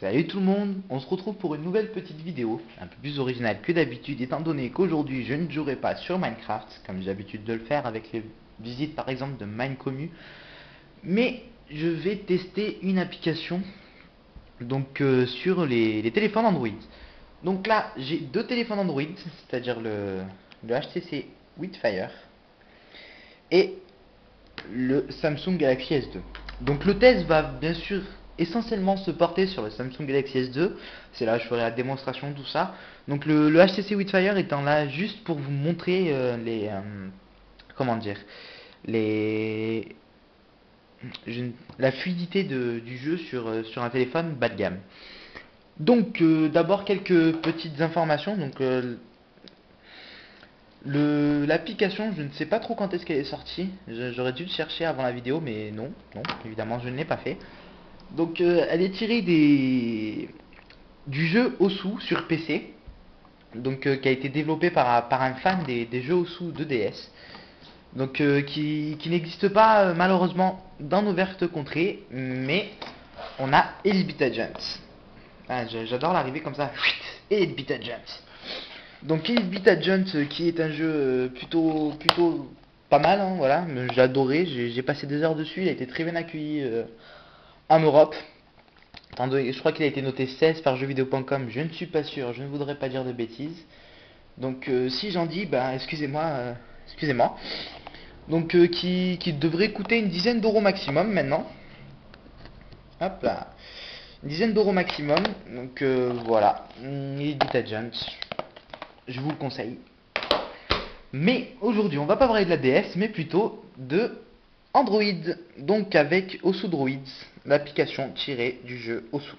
Salut tout le monde, on se retrouve pour une nouvelle petite vidéo, un peu plus originale que d'habitude, étant donné qu'aujourd'hui je ne jouerai pas sur Minecraft, comme j'ai l'habitude de le faire avec les visites par exemple de Minecommu, mais je vais tester une application sur les téléphones Android. Donc là, j'ai deux téléphones Android, c'est-à-dire le HTC Witfire et le Samsung Galaxy S2. Donc le test va bien sûr essentiellement se porter sur le Samsung Galaxy S2. C'est là que je ferai la démonstration de tout ça. Donc le HTC Witfire étant là juste pour vous montrer comment dire les la fluidité du jeu sur un téléphone bas de gamme. Donc d'abord quelques petites informations. L'application, je ne sais pas trop quand est-ce qu'elle est sortie. J'aurais dû le chercher avant la vidéo, mais non, évidemment, je ne l'ai pas fait. Donc, elle est tirée du jeu Osu sur PC, qui a été développé par un fan des jeux Osu de DS. Qui n'existe pas malheureusement dans nos vertes contrées, mais on a Elite Agent. Ah, j'adore l'arrivée comme ça. Elite Agent. Donc Elite Beat Agent qui est un jeu plutôt pas mal, hein, voilà, j'ai adoré, j'ai passé des heures dessus, il a été très bien accueilli en Europe. Je crois qu'il a été noté 16 par jeuxvideo.com, je ne suis pas sûr, je ne voudrais pas dire de bêtises. Donc si j'en dis, ben excusez-moi, excusez-moi. Qui devrait coûter une dizaine d'euros maximum maintenant. Hop là. Une dizaine d'euros maximum. Donc voilà. Elite Beat Agent. Je vous le conseille. Mais aujourd'hui, on va pas parler de la DS, mais plutôt de Android. Donc avec Osu Droids, l'application tirée du jeu Osu.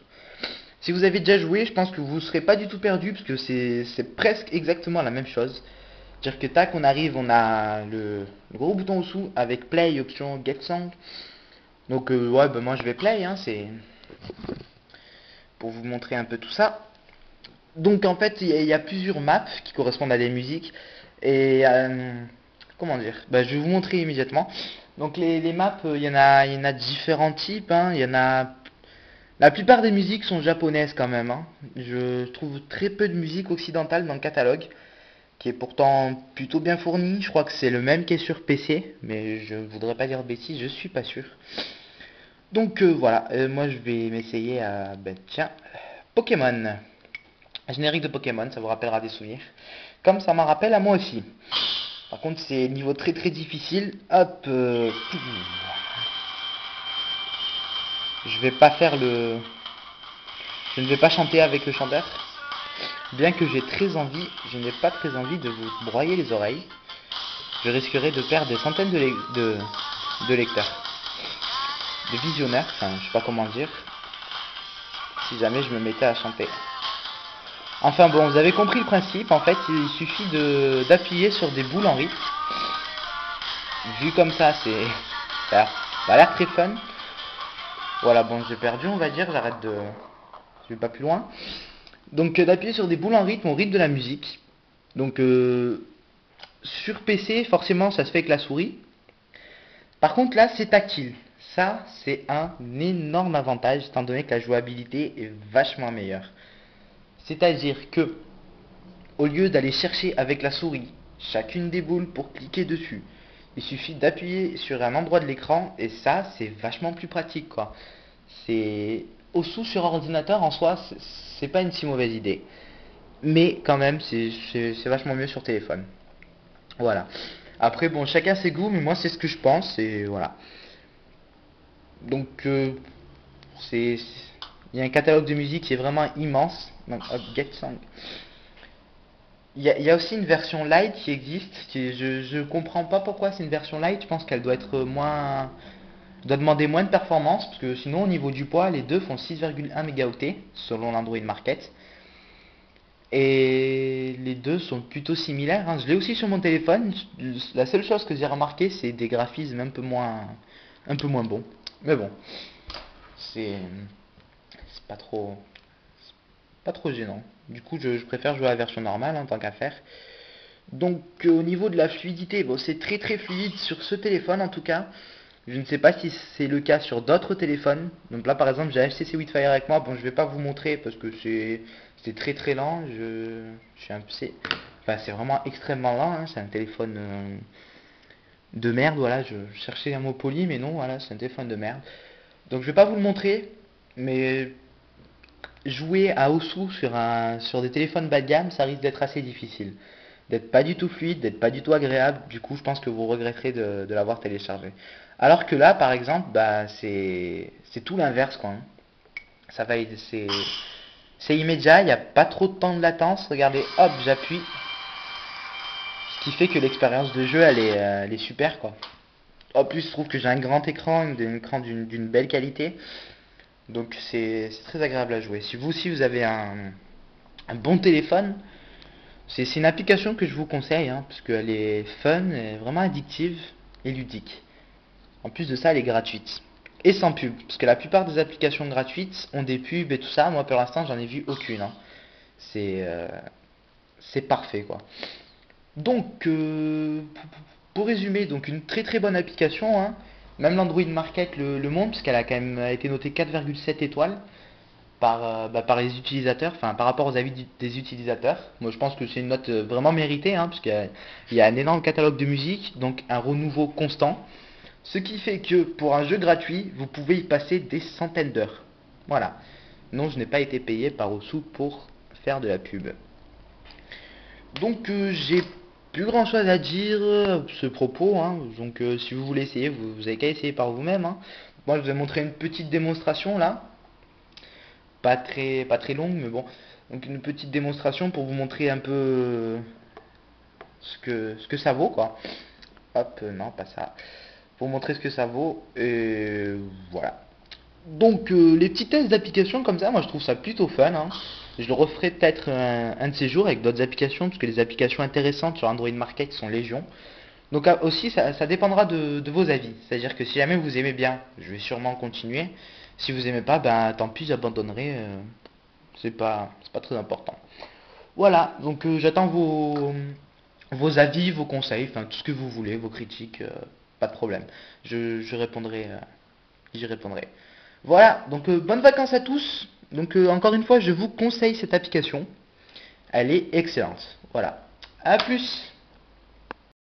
Si vous avez déjà joué, je pense que vous ne serez pas du tout perdu, parce que c'est presque exactement la même chose. C'est-à-dire que tac, on arrive, on a le gros bouton Osu avec Play, option Get Song. Donc ouais, ben moi je vais Play, hein, c'est pour vous montrer un peu tout ça. Donc en fait, il y a plusieurs maps qui correspondent à des musiques. Et comment dire, bah, je vais vous montrer immédiatement. Donc les maps, il y en a différents types, hein. Il y en a. La plupart des musiques sont japonaises quand même, hein. Je trouve très peu de musique occidentale dans le catalogue, qui est pourtant plutôt bien fourni. Je crois que c'est le même qui est sur PC, mais je voudrais pas dire de bêtises, je suis pas sûr. Donc voilà, moi je vais m'essayer à, ben, tiens, Pokémon. Générique de Pokémon, ça vous rappellera des souvenirs. Comme ça m'en rappelle à moi aussi. Par contre, c'est niveau très très difficile. Hop. Je vais pas faire le. Je ne vais pas chanter avec le chanteur. Bien que j'ai très envie, je n'ai pas très envie de vous broyer les oreilles. Je risquerais de perdre des centaines de lecteurs. De visionneurs, enfin, je sais pas comment dire. Si jamais je me mettais à chanter. Enfin bon, vous avez compris le principe. En fait, il suffit d'appuyer sur des boules en rythme. Vu comme ça, ça a l'air très fun. Voilà, bon, j'ai perdu, on va dire. J'arrête de. Je vais pas plus loin. Donc, d'appuyer sur des boules en rythme au rythme de la musique. Donc, sur PC, forcément, ça se fait avec la souris. Par contre, là, c'est tactile. Ça, c'est un énorme avantage, étant donné que la jouabilité est vachement meilleure. C'est-à-dire que, au lieu d'aller chercher avec la souris chacune des boules pour cliquer dessus, il suffit d'appuyer sur un endroit de l'écran et ça, c'est vachement plus pratique, quoi. C'est Osu sur ordinateur en soi, c'est pas une si mauvaise idée. Mais quand même, c'est vachement mieux sur téléphone. Voilà. Après, bon, chacun ses goûts, mais moi, c'est ce que je pense et voilà. Donc, c'est il y a un catalogue de musique qui est vraiment immense. Donc, hop, Get Song. Il y a aussi une version light qui existe. Je comprends pas pourquoi c'est une version light. Je pense qu'elle doit être moins. Doit demander moins de performance. Parce que sinon, au niveau du poids, les deux font 6,1 mégaoctets selon l'Android Market. Et les deux sont plutôt similaires, hein. Je l'ai aussi sur mon téléphone. La seule chose que j'ai remarqué, c'est des graphismes un peu moins bons. Mais bon, c'est pas trop. Pas trop gênant. Du coup, je préfère jouer à la version normale en tant qu'à faire. Donc, au niveau de la fluidité, bon, c'est très très fluide sur ce téléphone en tout cas. Je ne sais pas si c'est le cas sur d'autres téléphones. Donc là, par exemple, j'ai HTC Witfire avec moi. Bon, je vais pas vous montrer parce que c'est très très lent. Je suis un peu, enfin, c'est vraiment extrêmement lent, hein. C'est un téléphone de merde. Voilà, je cherchais un mot poli, mais non, voilà, c'est un téléphone de merde. Donc je vais pas vous le montrer, mais jouer à Osu sur des téléphones bas de gamme, ça risque d'être assez difficile. D'être pas du tout fluide, d'être pas du tout agréable. Du coup, je pense que vous regretterez de l'avoir téléchargé. Alors que là, par exemple, bah, c'est tout l'inverse, quoi, hein. Ça va, c'est immédiat, il n'y a pas trop de temps de latence. Regardez, hop, j'appuie. Ce qui fait que l'expérience de jeu, elle est super, quoi. En plus, je trouve que j'ai un grand écran, un écran d'une belle qualité. Donc c'est très agréable à jouer. Si vous aussi vous avez un bon téléphone, c'est une application que je vous conseille, hein, parce qu'elle est fun, elle est vraiment addictive et ludique. En plus de ça, elle est gratuite. Et sans pub, parce que la plupart des applications gratuites ont des pubs et tout ça. Moi pour l'instant j'en ai vu aucune, hein. C'est c'est parfait, quoi. Donc pour résumer, donc une très très bonne application, hein. Même l'Android Market le montre, puisqu'elle a quand même été notée 4,7 étoiles par les utilisateurs, enfin par rapport aux avis des utilisateurs. Moi je pense que c'est une note vraiment méritée, hein, il y a un énorme catalogue de musique, donc un renouveau constant. Ce qui fait que pour un jeu gratuit, vous pouvez y passer des centaines d'heures. Voilà. Non, je n'ai pas été payé par Osu pour faire de la pub. Donc j'ai plus grand chose à dire à ce propos, hein. Donc si vous voulez essayer, vous avez qu'à essayer par vous-même, hein. Moi je vous ai montré une petite démonstration là, pas très longue, mais bon. Donc une petite démonstration pour vous montrer un peu ce que ça vaut, quoi. Hop, non, pas ça. Pour vous montrer ce que ça vaut, et voilà. Donc les petits tests d'application comme ça, moi je trouve ça plutôt fun, hein. Je le referai peut-être un de ces jours avec d'autres applications, parce que les applications intéressantes sur Android Market sont légion. Donc aussi ça dépendra de vos avis. C'est-à-dire que si jamais vous aimez bien, je vais sûrement continuer. Si vous aimez pas, ben tant pis, j'abandonnerai. C'est pas très important. Voilà, donc j'attends vos avis, vos conseils, enfin tout ce que vous voulez, vos critiques, pas de problème. Je répondrai, j'y répondrai. Voilà, donc bonnes vacances à tous. Donc encore une fois, je vous conseille cette application. Elle est excellente. Voilà. À plus.